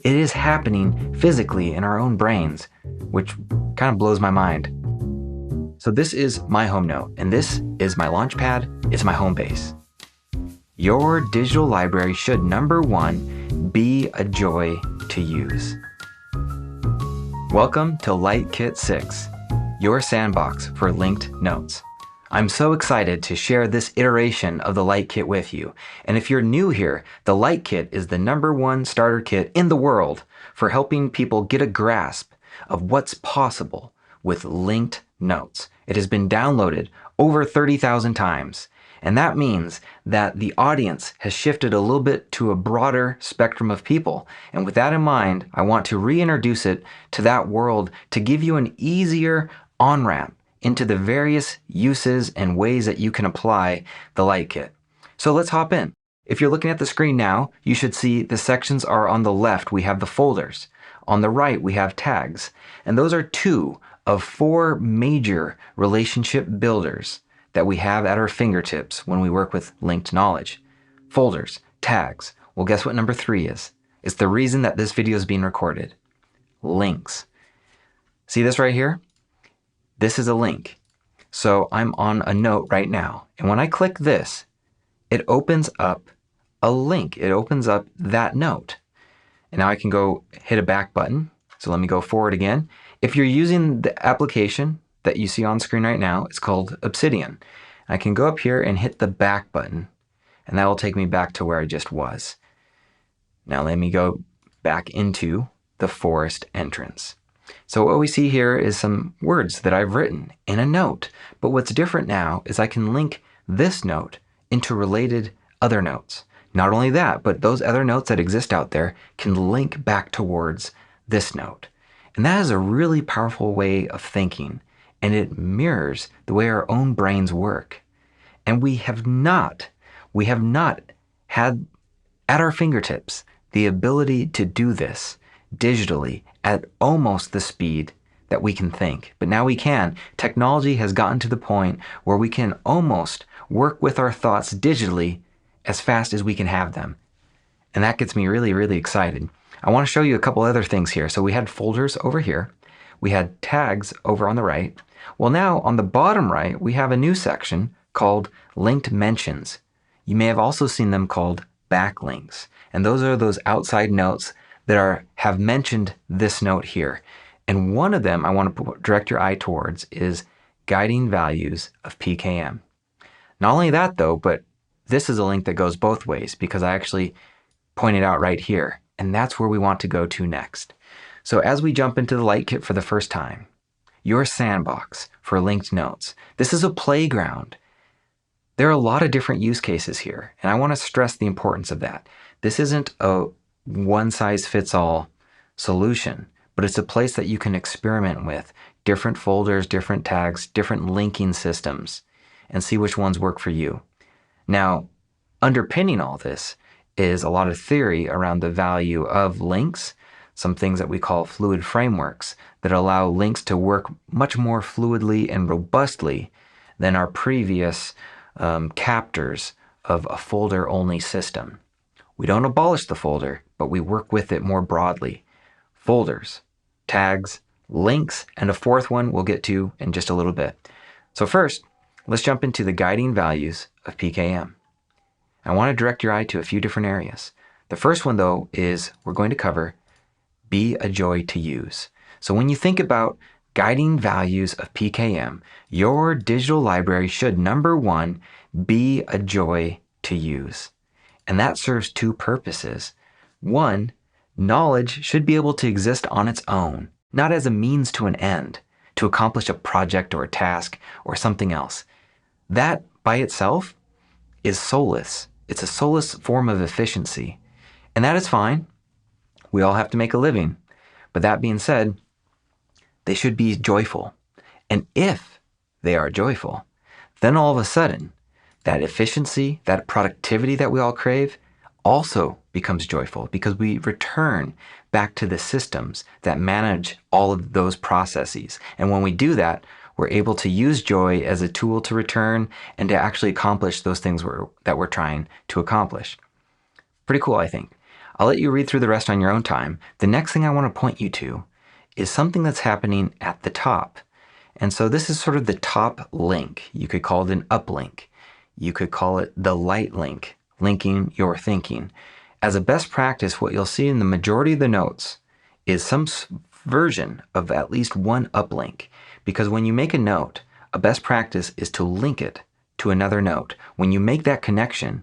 It is happening physically in our own brains, which kind of blows my mind. So this is my home note, and this is my launchpad. It's my home base. Your digital library should, number one, be a joy to use. Welcome to LYT Kit 6, your sandbox for linked notes. I'm so excited to share this iteration of the LYT Kit with you. And if you're new here, the LYT Kit is the #1 starter kit in the world for helping people get a grasp of what's possible with linked notes. It has been downloaded over 30,000 times. And that means that the audience has shifted a little bit to a broader spectrum of people. And with that in mind, I want to reintroduce it to that world to give you an easier on-ramp into the various uses and ways that you can apply the LYT Kit. So let's hop in. If you're looking at the screen now, you should see the sections are on the left. We have the folders. On the right, we have tags. And those are 2 of 4 major relationship builders that we have at our fingertips when we work with linked knowledge. Folders, tags. Well, guess what number 3 is? It's the reason that this video is being recorded. Links. See this right here? This is a link. So I'm on a note right now. And when I click this, it opens up a link. It opens up that note. And now I can go hit a back button. So let me go forward again. If you're using the application that you see on screen right now, it's called Obsidian. I can go up here and hit the back button, and that will take me back to where I just was. Now let me go back into the forest entrance. So what we see here is some words that I've written in a note. But what's different now is I can link this note into related other notes. Not only that, but those other notes that exist out there can link back towards this note. And that is a really powerful way of thinking. And it mirrors the way our own brains work. And we have not had at our fingertips the ability to do this digitally at almost the speed that we can think. But now we can. Technology has gotten to the point where we can almost work with our thoughts digitally as fast as we can have them. And that gets me really, really excited. I want to show you a couple other things here. So we had folders over here. We had tags over on the right. Well, now on the bottom right, we have a new section called linked mentions. You may have also seen them called backlinks. And those are those outside notes that have mentioned this note here. And one of them I want to direct your eye towards is guiding values of PKM. Not only that though, but this is a link that goes both ways because I actually pointed out right here. And that's where we want to go to next. So as we jump into the LYT Kit for the first time, your sandbox for linked notes. This is a playground. There are a lot of different use cases here, and I want to stress the importance of that. This isn't a one-size-fits-all solution, but it's a place that you can experiment with different folders, different tags, different linking systems, and see which ones work for you. Now, underpinning all this is a lot of theory around the value of links, some things that we call fluid frameworks that allow links to work much more fluidly and robustly than our previous captors of a folder-only system. We don't abolish the folder, but we work with it more broadly. Folders, tags, links, and a fourth one we'll get to in just a little bit. So first, let's jump into the guiding values of PKM. I want to direct your eye to a few different areas. The first one, though, is we're going to cover be a joy to use. So when you think about guiding values of PKM, your digital library should, number one, be a joy to use. And that serves 2 purposes. One, knowledge should be able to exist on its own, not as a means to an end, to accomplish a project or a task or something else. That by itself is soulless. It's a soulless form of efficiency. And that is fine. We all have to make a living. But that being said, they should be joyful. And if they are joyful, then all of a sudden, that efficiency, that productivity that we all crave also becomes joyful because we return back to the systems that manage all of those processes. And when we do that, we're able to use joy as a tool to return and to actually accomplish those things that we're trying to accomplish. Pretty cool, I think. I'll let you read through the rest on your own time. The next thing I want to point you to is something that's happening at the top. And so this is sort of the top link. You could call it an uplink. You could call it the light link, linking your thinking. As a best practice, what you'll see in the majority of the notes is some version of at least one uplink. Because when you make a note, a best practice is to link it to another note. When you make that connection,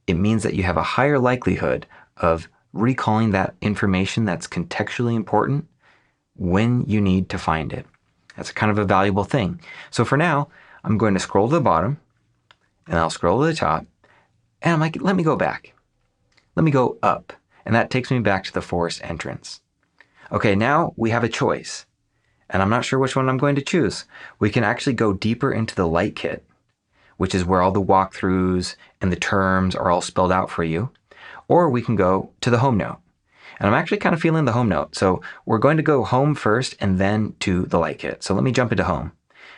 it means that you have a higher likelihood of recalling that information that's contextually important when you need to find it. That's kind of a valuable thing. So for now, I'm going to scroll to the bottom, and I'll scroll to the top, and I'm like, let me go back. Let me go up, and that takes me back to the forest entrance. Okay, now we have a choice, and I'm not sure which one I'm going to choose. We can actually go deeper into the LYT Kit, which is where all the walkthroughs and the terms are all spelled out for you, or we can go to the home note. And I'm actually kind of feeling the home note. So we're going to go home first and then to the LYT Kit. So let me jump into home.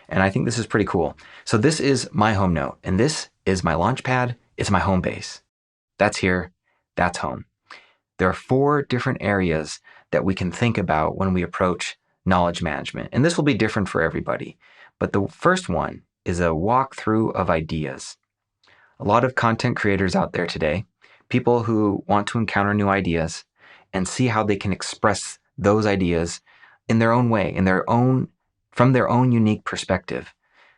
And I think this is pretty cool. So this is my home note, and this is my launch pad. It's my home base. That's here, that's home. There are 4 different areas that we can think about when we approach knowledge management. And this will be different for everybody. But the first one is a walkthrough of ideas. A lot of content creators out there today, people who want to encounter new ideas and see how they can express those ideas in their own way, from their own unique perspective.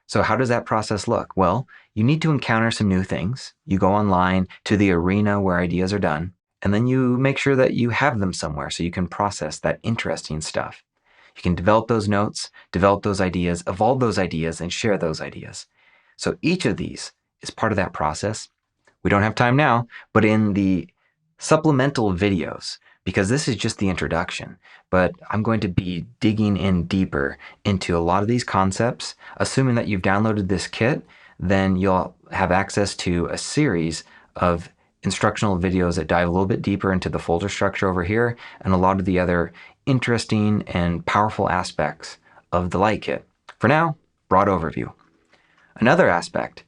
So how does that process look? Well, you need to encounter some new things. You go online to the arena where ideas are done, and then you make sure that you have them somewhere so you can process that interesting stuff. You can develop those notes, develop those ideas, evolve those ideas, and share those ideas. So each of these is part of that process. We don't have time now, but in the supplemental videos, because this is just the introduction, but I'm going to be digging in deeper into a lot of these concepts. Assuming that you've downloaded this kit, then you'll have access to a series of instructional videos that dive a little bit deeper into the folder structure over here and a lot of the other interesting and powerful aspects of the LYT Kit. For now, broad overview. Another aspect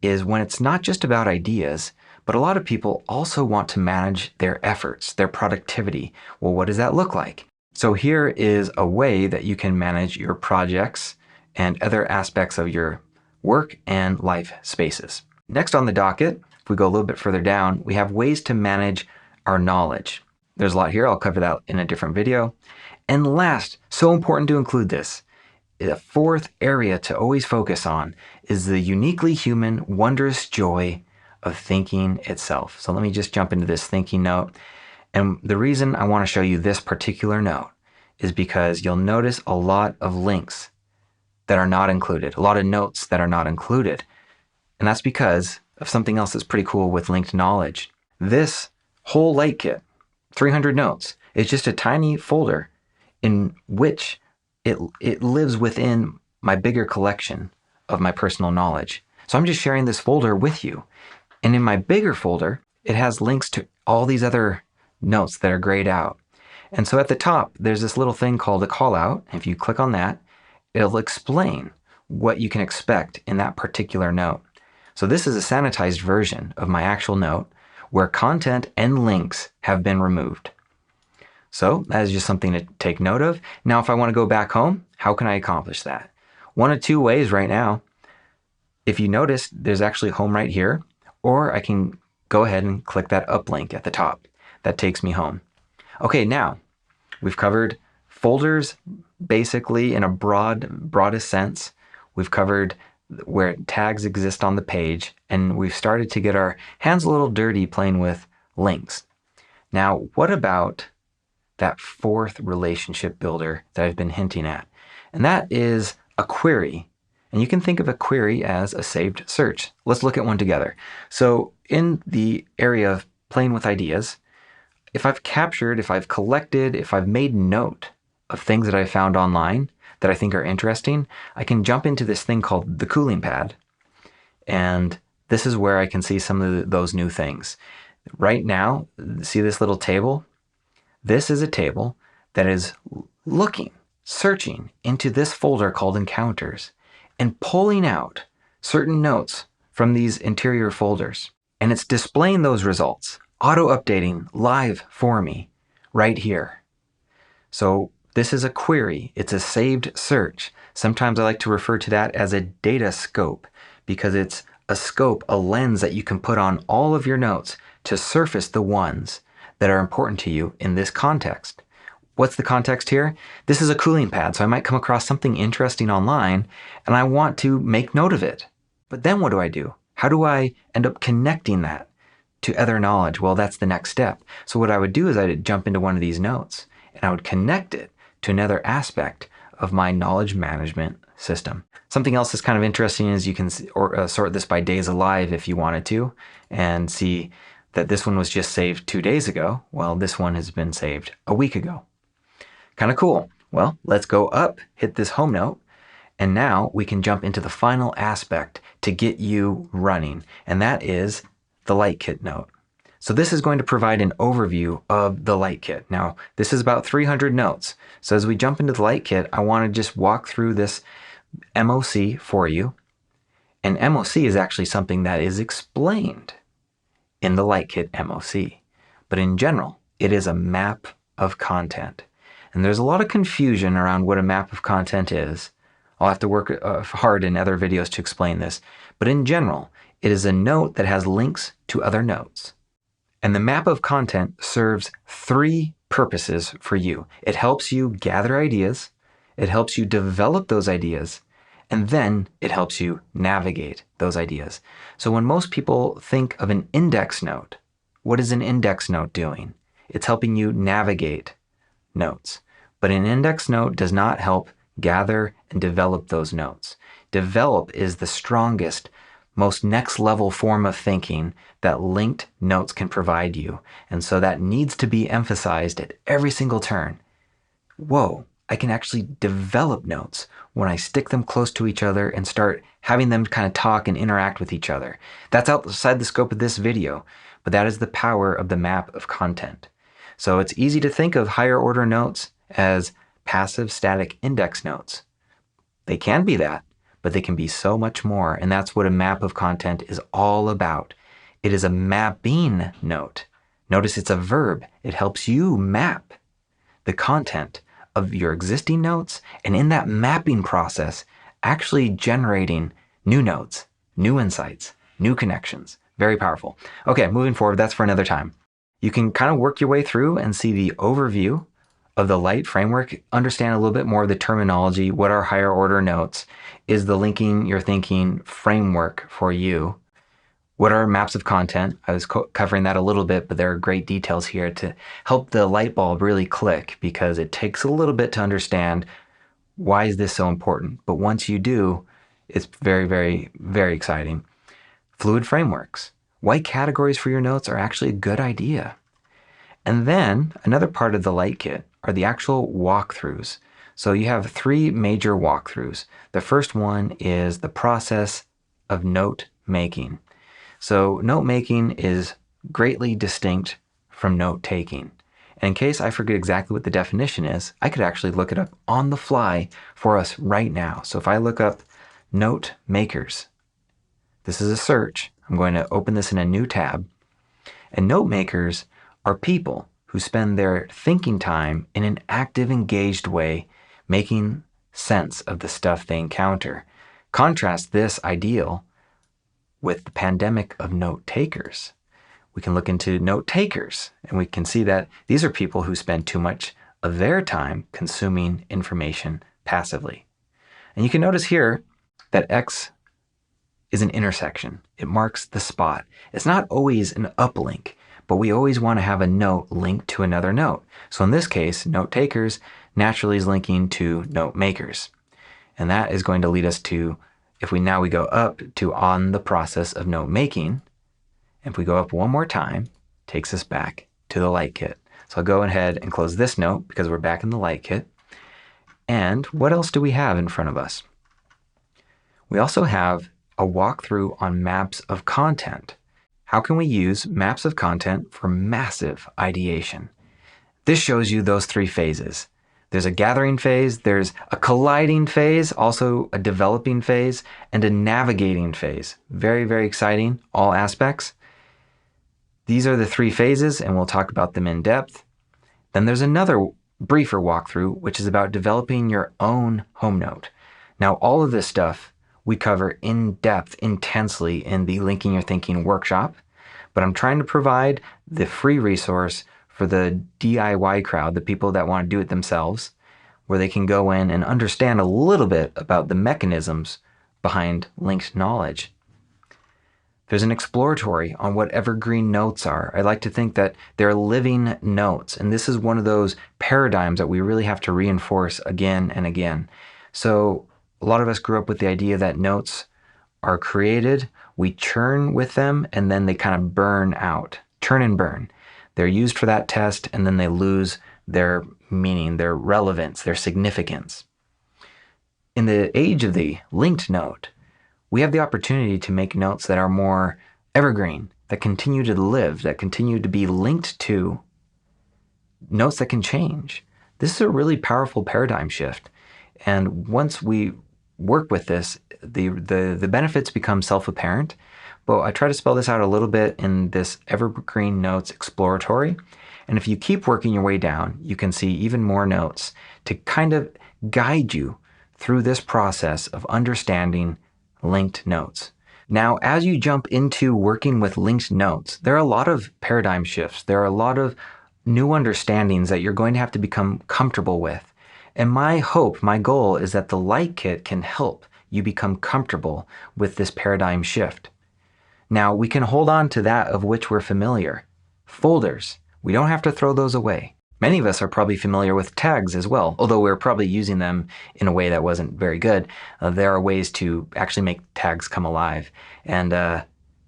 is when it's not just about ideas, but a lot of people also want to manage their efforts, their productivity. Well, what does that look like? So here is a way that you can manage your projects and other aspects of your work and life spaces. Next on the docket, if we go a little bit further down, we have ways to manage our knowledge. There's a lot here. I'll cover that in a different video. And last, so important to include this, the 4th area to always focus on is the uniquely human, wondrous joy of thinking itself. So let me just jump into this thinking note. And the reason I want to show you this particular note is because you'll notice a lot of links that are not included, a lot of notes that are not included. And that's because of something else that's pretty cool with linked knowledge. This whole LYT Kit, 300 notes, is just a tiny folder in which it lives within my bigger collection of my personal knowledge. So I'm just sharing this folder with you. And in my bigger folder, it has links to all these other notes that are grayed out. And so at the top, there's this little thing called a callout. If you click on that, it'll explain what you can expect in that particular note. So this is a sanitized version of my actual note where content and links have been removed. So that is just something to take note of. Now, if I want to go back home, how can I accomplish that? One of 2 ways right now. If you notice, there's actually home right here, or I can go ahead and click that uplink at the top. That takes me home. Okay, now we've covered folders basically in a broadest sense. We've covered where tags exist on the page, and we've started to get our hands a little dirty playing with links. Now, what about that 4th relationship builder that I've been hinting at? And that is a query. And you can think of a query as a saved search. Let's look at one together. So in the area of playing with ideas, if I've captured, if I've collected, if I've made note of things that I found online that I think are interesting, I can jump into this thing called the cooling pad. And this is where I can see some of those new things. Right now, see this little table? This is a table that is searching into this folder called Encounters and pulling out certain notes from these interior folders. And it's displaying those results auto-updating live for me right here. So this is a query. It's a saved search. Sometimes I like to refer to that as a data scope because it's a scope, a lens that you can put on all of your notes to surface the ones that are important to you in this context. What's the context here? This is a cooling pad, so I might come across something interesting online and I want to make note of it. But then what do? How do I end up connecting that to other knowledge? Well, that's the next step. So what I would do is I'd jump into one of these notes and I would connect it to another aspect of my knowledge management system. Something else that's kind of interesting is you can sort this by days alive if you wanted to, and see that this one was just saved 2 days ago. Well, this one has been saved a week ago. Kind of cool. Well, let's go up, hit this home note, and now we can jump into the final aspect to get you running, and that is the LYT Kit note. So this is going to provide an overview of the LYT Kit. Now, this is about 300 notes. So as we jump into the LYT Kit, I want to just walk through this MOC for you. And MOC is actually something that is explained in the LYT Kit MOC. But in general, it is a map of content. And there's a lot of confusion around what a map of content is. I'll have to work hard in other videos to explain this. But in general, it is a note that has links to other notes. And the map of content serves 3 purposes for you. It helps you gather ideas, it helps you develop those ideas, and then it helps you navigate those ideas. So when most people think of an index note, what is an index note doing? It's helping you navigate notes. But an index note does not help gather and develop those notes. Develop is the strongest, most next level form of thinking that linked notes can provide you. And so that needs to be emphasized at every single turn. Whoa, I can actually develop notes when I stick them close to each other and start having them kind of talk and interact with each other. That's outside the scope of this video, but that is the power of the map of content. So it's easy to think of higher order notes as passive static index notes. They can be that, but they can be so much more, and that's what a map of content is all about. It is a mapping note. Notice it's a verb. It helps you map the content of your existing notes, and in that mapping process, actually generating new notes, new insights, new connections. Very powerful. Okay, moving forward, that's for another time. You can kind of work your way through and see the overview of the LYT framework, understand a little bit more of the terminology, what are higher order notes, is the linking your thinking framework for you, what are maps of content. I was covering that a little bit, but there are great details here to help the light bulb really click, because it takes a little bit to understand why is this so important. But once you do, it's very, very, very exciting. Fluid frameworks. White categories for your notes are actually a good idea. And then another part of the LYT Kit are the actual walkthroughs. So you have 3 major walkthroughs. The first one is the process of note making. So note making is greatly distinct from note taking. And in case I forget exactly what the definition is, I could actually look it up on the fly for us right now. So if I look up note makers, this is a search. I'm going to open this in a new tab. And note makers are people who spend their thinking time in an active, engaged way, making sense of the stuff they encounter. Contrast this ideal with the pandemic of note takers. We can look into note takers, and we can see that these are people who spend too much of their time consuming information passively. And you can notice here that X is an intersection. It marks the spot. It's not always an uplink, but we always want to have a note linked to another note. So in this case, note takers naturally is linking to note makers. And that is going to lead us to, if we go up to on the process of note making, if we go up one more time, takes us back to the LYT Kit. So I'll go ahead and close this note because we're back in the LYT Kit. And what else do we have in front of us? We also have a walkthrough on maps of content. How can we use maps of content for massive ideation? This shows you those 3 phases. There's a gathering phase, there's a colliding phase, also a developing phase, and a navigating phase. Very, very exciting, all aspects. These are the 3 phases, and we'll talk about them in depth. Then there's another briefer walkthrough, which is about developing your own home note. Now, all of this stuff we cover in depth, intensely in the Linking Your Thinking workshop, but I'm trying to provide the free resource for the DIY crowd, the people that want to do it themselves, where they can go in and understand a little bit about the mechanisms behind linked knowledge. There's an exploratory on what evergreen notes are. I like to think that they're living notes, and this is one of those paradigms that we really have to reinforce again and again. So a lot of us grew up with the idea that notes are created, we churn with them, and then they kind of burn out. Churn and burn. They're used for that test, and then they lose their meaning, their relevance, their significance. In the age of the linked note, we have the opportunity to make notes that are more evergreen, that continue to live, that continue to be linked to notes that can change. This is a really powerful paradigm shift. And once we work with this, the benefits become self-apparent. But I try to spell this out a little bit in this Evergreen Notes Exploratory. And if you keep working your way down, you can see even more notes to kind of guide you through this process of understanding linked notes. Now, as you jump into working with linked notes, there are a lot of paradigm shifts. There are a lot of new understandings that you're going to have to become comfortable with. And my hope, my goal is that the LYT Kit can help you become comfortable with this paradigm shift. Now, we can hold on to that of which we're familiar. Folders, we don't have to throw those away. Many of us are probably familiar with tags as well, although we're probably using them in a way that wasn't very good. There are ways to actually make tags come alive. And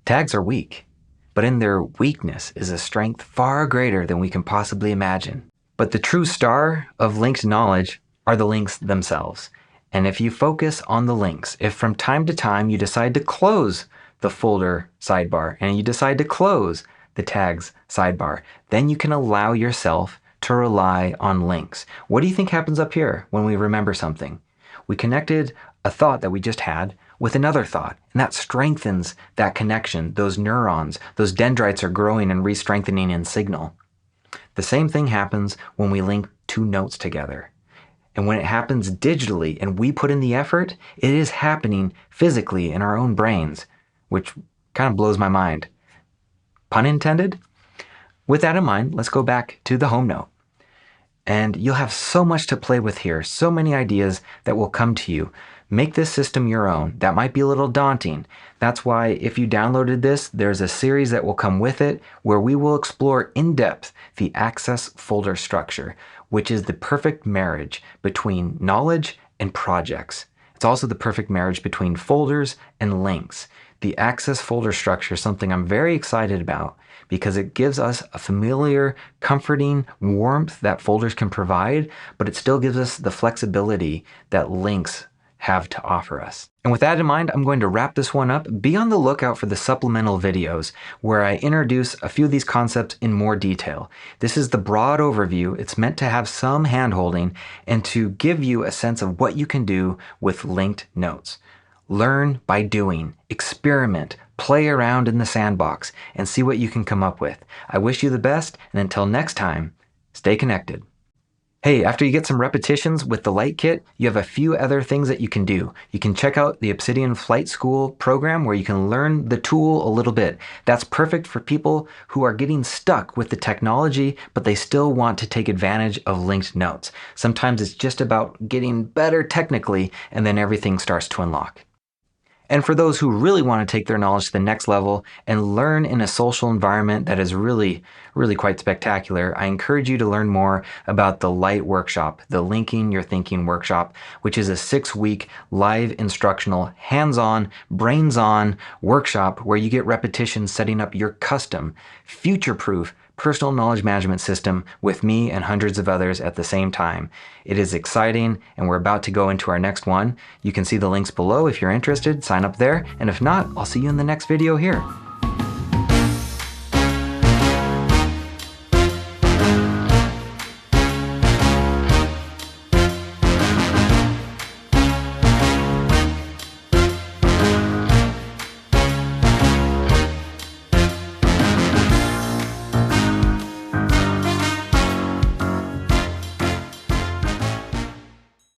tags are weak, but in their weakness is a strength far greater than we can possibly imagine. But the true star of linked knowledge are the links themselves. And if you focus on the links, if from time to time you decide to close the folder sidebar and you decide to close the tags sidebar, then you can allow yourself to rely on links. What do you think happens up here when we remember something? We connected a thought that we just had with another thought, and that strengthens that connection. Those neurons, those dendrites are growing and re-strengthening in signal. The same thing happens when we link 2 notes together. And when it happens digitally and we put in the effort, it is happening physically in our own brains, which kind of blows my mind. Pun intended? With that in mind, let's go back to the home note. And you'll have so much to play with here, so many ideas that will come to you. Make this system your own. That might be a little daunting. That's why if you downloaded this, there's a series that will come with it where we will explore in depth the access folder structure, which is the perfect marriage between knowledge and projects. It's also the perfect marriage between folders and links. The access folder structure is something I'm very excited about because it gives us a familiar, comforting warmth that folders can provide, but it still gives us the flexibility that links have to offer us. And with that in mind, I'm going to wrap this one up. Be on the lookout for the supplemental videos where I introduce a few of these concepts in more detail. This is the broad overview. It's meant to have some hand-holding and to give you a sense of what you can do with linked notes. Learn by doing, experiment, play around in the sandbox, and see what you can come up with. I wish you the best, and until next time, stay connected. Hey, after you get some repetitions with the LYT Kit, you have a few other things that you can do. You can check out the Obsidian Flight School program where you can learn the tool a little bit. That's perfect for people who are getting stuck with the technology, but they still want to take advantage of linked notes. Sometimes it's just about getting better technically, and then everything starts to unlock. And for those who really want to take their knowledge to the next level and learn in a social environment that is really quite spectacular, I encourage you to learn more about the LYT workshop, the Linking Your Thinking workshop, which is a 6-week live instructional, hands-on, brains-on workshop where you get repetitions setting up your custom, future-proof personal knowledge management system with me and hundreds of others at the same time. It is exciting, and we're about to go into our next one. You can see the links below if you're interested. Sign up there, and if not, I'll see you in the next video here.